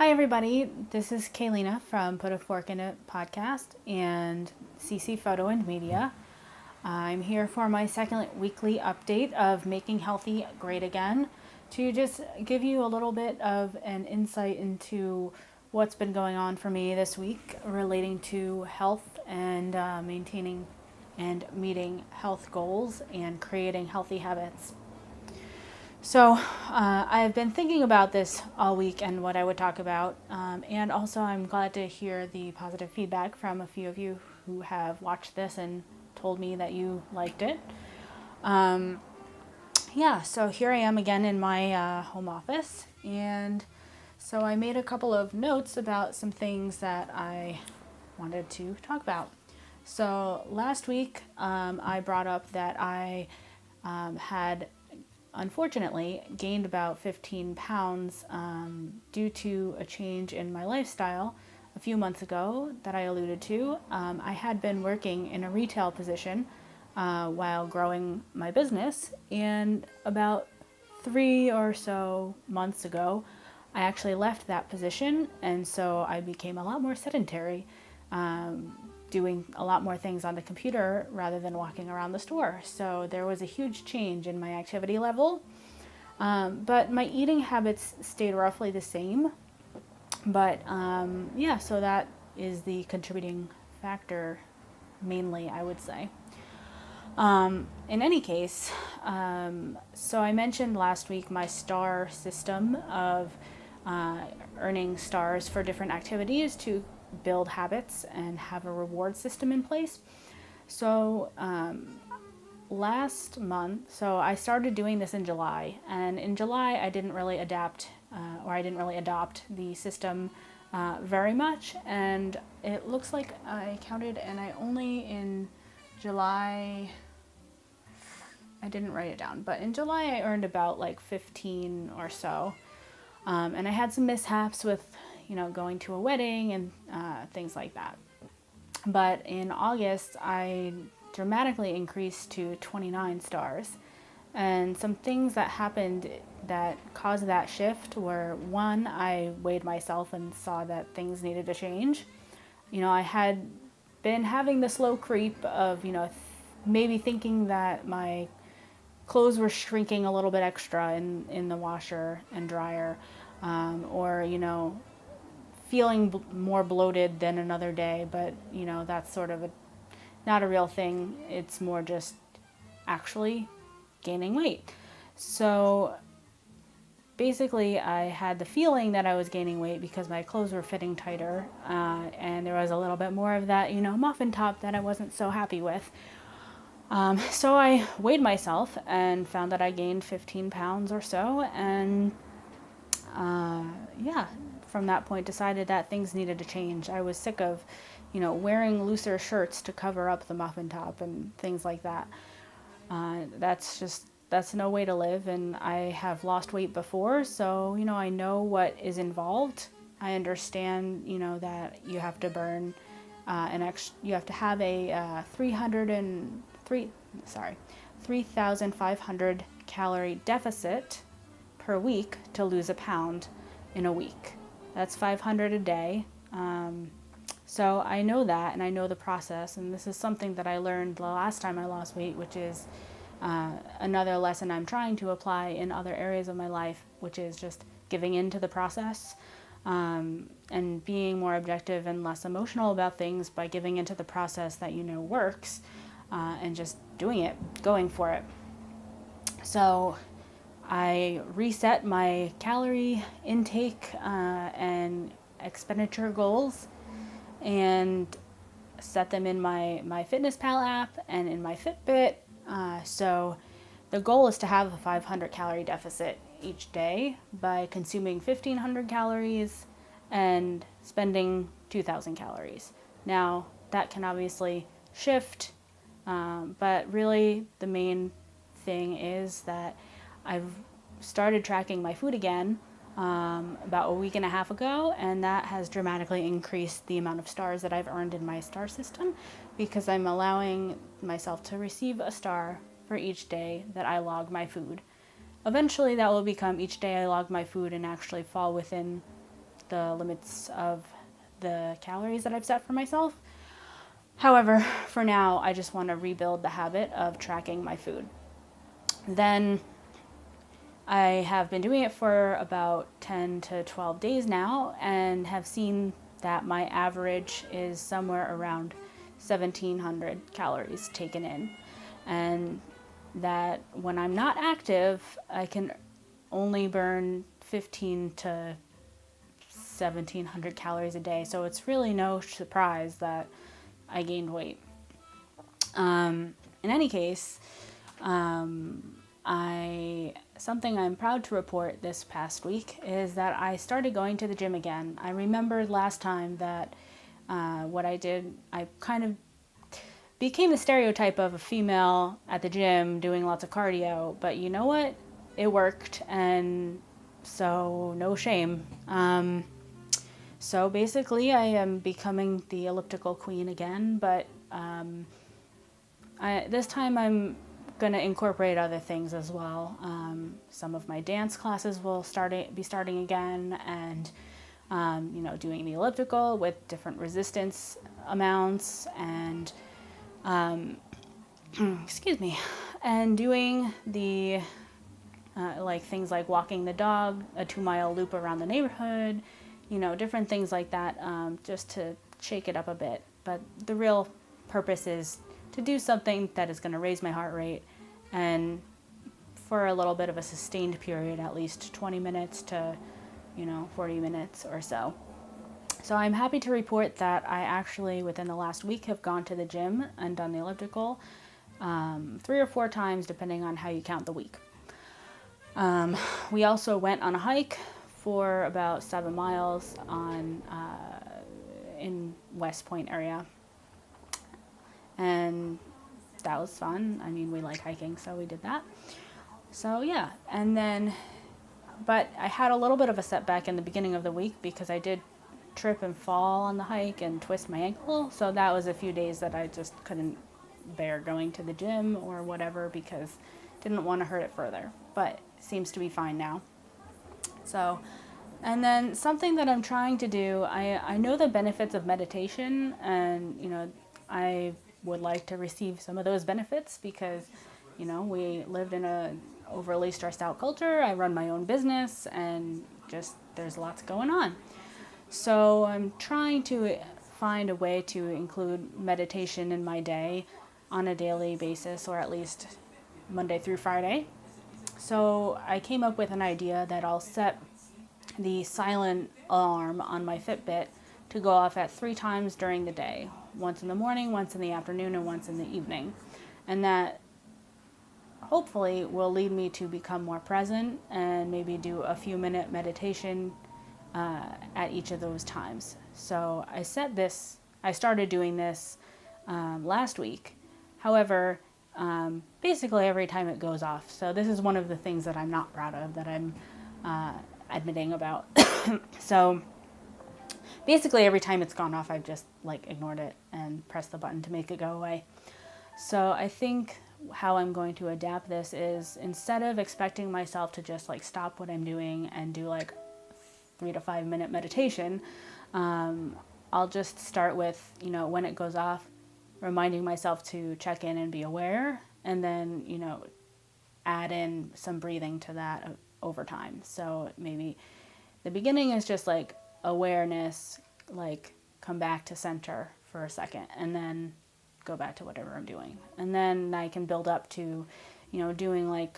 Hi, everybody. This is Kaylina from Put a Fork in It podcast and CC Photo and Media. I'm here for my second weekly update of Making Healthy Great Again to just give you a little bit of an insight into what's been going on for me this week relating to health and maintaining and meeting health goals and creating healthy habits. So I've been thinking about this all week and what I would talk about. And also I'm glad to hear the positive feedback from a few of you who have watched this and told me that you liked it. So here I am again in my home office. And so I made a couple of notes about some things that I wanted to talk about. So last week I brought up that I had unfortunately gained about 15 pounds due to a change in my lifestyle a few months ago that I alluded to. I had been working in a retail position while growing my business, and about 3 or so months ago I actually left that position, and so I became a lot more sedentary, doing a lot more things on the computer rather than walking around the store. So there was a huge change in my activity level. But my eating habits stayed roughly the same. But so that is the contributing factor mainly, I would say. In any case, so I mentioned last week my star system of earning stars for different activities to build habits and have a reward system in place. So last month, so I started doing this in July, and in July I didn't really adopt the system very much, and it looks like I counted and I only in July, I didn't write it down, but in July I earned about like 15 or so, and I had some mishaps with going to a wedding and things like that. But in August, I dramatically increased to 29 stars. And some things that happened that caused that shift were, one, I weighed myself and saw that things needed to change. I had been having the slow creep of, maybe thinking that my clothes were shrinking a little bit extra in the washer and dryer, or feeling more bloated than another day, but that's sort of not a real thing. It's more just actually gaining weight. So basically I had the feeling that I was gaining weight because my clothes were fitting tighter, and there was a little bit more of that muffin top that I wasn't so happy with. So I weighed myself and found that I gained 15 pounds or so, and from that point decided that things needed to change. I was sick of, wearing looser shirts to cover up the muffin top and things like that. That's no way to live, and I have lost weight before, so, I know what is involved. I understand, that you have to burn you have to have a 3,500 calorie deficit per week to lose a pound in a week. That's 500 a day. So I know that, and I know the process, and this is something that I learned the last time I lost weight, which is another lesson I'm trying to apply in other areas of my life, which is just giving in to the process, and being more objective and less emotional about things by giving into the process that works, and just doing it, going for it. So I reset my calorie intake and expenditure goals and set them in my FitnessPal app and in my Fitbit. So the goal is to have a 500 calorie deficit each day by consuming 1,500 calories and spending 2,000 calories. Now, that can obviously shift, but really the main thing is that I've started tracking my food again about a week and a half ago, and that has dramatically increased the amount of stars that I've earned in my star system, because I'm allowing myself to receive a star for each day that I log my food. Eventually that will become each day I log my food and actually fall within the limits of the calories that I've set for myself. However, for now, I just want to rebuild the habit of tracking my food. Then I have been doing it for about 10 to 12 days now and have seen that my average is somewhere around 1,700 calories taken in. And that when I'm not active, I can only burn 15 to 1,700 calories a day. So it's really no surprise that I gained weight. In any case, something I'm proud to report this past week is that I started going to the gym again. I remembered last time that what I did, I kind of became the stereotype of a female at the gym doing lots of cardio, but you know what? It worked, and so no shame. So basically I am becoming the elliptical queen again, but this time I'm going to incorporate other things as well. Some of my dance classes will be starting again, and doing the elliptical with different resistance amounts, and excuse me, and doing the things like walking the dog, a 2-mile loop around the neighborhood, different things like that, just to shake it up a bit. But the real purpose is to do something that is going to raise my heart rate, and for a little bit of a sustained period, at least 20 minutes to 40 minutes or so. So I'm happy to report that I actually within the last week have gone to the gym and done the elliptical 3 or 4 times depending on how you count the week. We also went on a hike for about 7 miles in West Point area, and that was fun. I mean, we like hiking, so we did that. So yeah, but I had a little bit of a setback in the beginning of the week because I did trip and fall on the hike and twist my ankle. So that was a few days that I just couldn't bear going to the gym or whatever because didn't want to hurt it further, but it seems to be fine now. So, and then something that I'm trying to do, I know the benefits of meditation, and I would like to receive some of those benefits because we lived in a overly stressed out culture. I run my own business, and just there's lots going on. So I'm trying to find a way to include meditation in my day on a daily basis, or at least Monday through Friday. So I came up with an idea that I'll set the silent alarm on my Fitbit to go off at 3 times during the day, once in the morning, once in the afternoon, and once in the evening. And that hopefully will lead me to become more present and maybe do a few minute meditation at each of those times. So I started doing this last week. However, basically every time it goes off. So this is one of the things that I'm not proud of, that I'm admitting about. So basically every time it's gone off, I've just ignored it and pressed the button to make it go away. So I think how I'm going to adapt this is, instead of expecting myself to just stop what I'm doing and do 3 to 5 minute meditation, I'll just start with, when it goes off, reminding myself to check in and be aware, and then, add in some breathing to that over time. So maybe the beginning is just awareness, come back to center for a second, and then go back to whatever I'm doing. And then I can build up to, doing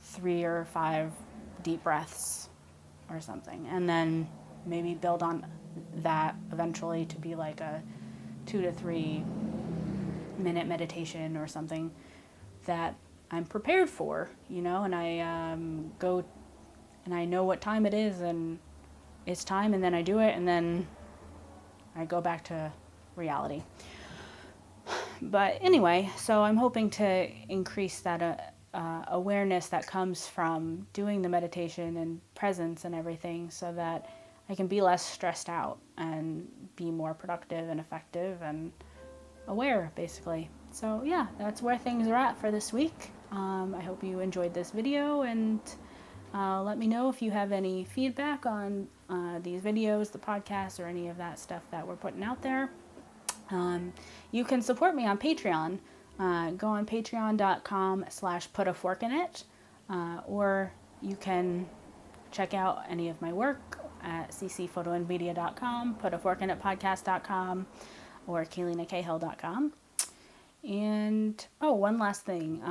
3 or 5 deep breaths or something. And then maybe build on that eventually to be a 2 to 3 minute meditation or something that I'm prepared for, and I go and I know what time it is and it's time, and then I do it, and then I go back to reality. But anyway, so I'm hoping to increase that awareness that comes from doing the meditation and presence and everything, so that I can be less stressed out and be more productive and effective and aware, basically. So yeah, that's where things are at for this week. I hope you enjoyed this video, and Let me know if you have any feedback on these videos, the podcast, or any of that stuff that we're putting out there. You can support me on Patreon. Go on patreon.com/putaforkinit, or you can check out any of my work at ccphotoandmedia.com, putaforkinitpodcast.com, or KaylenaCahill.com. And, one last thing.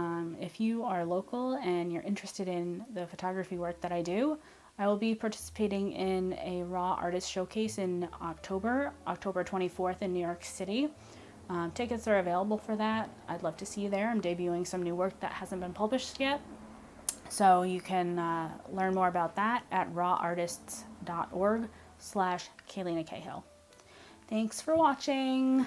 If you are local and you're interested in the photography work that I do, I will be participating in a Raw Artist Showcase in October 24th in New York City. Tickets are available for that. I'd love to see you there. I'm debuting some new work that hasn't been published yet. So you can learn more about that at rawartists.org/KaylenaCahill. Thanks for watching.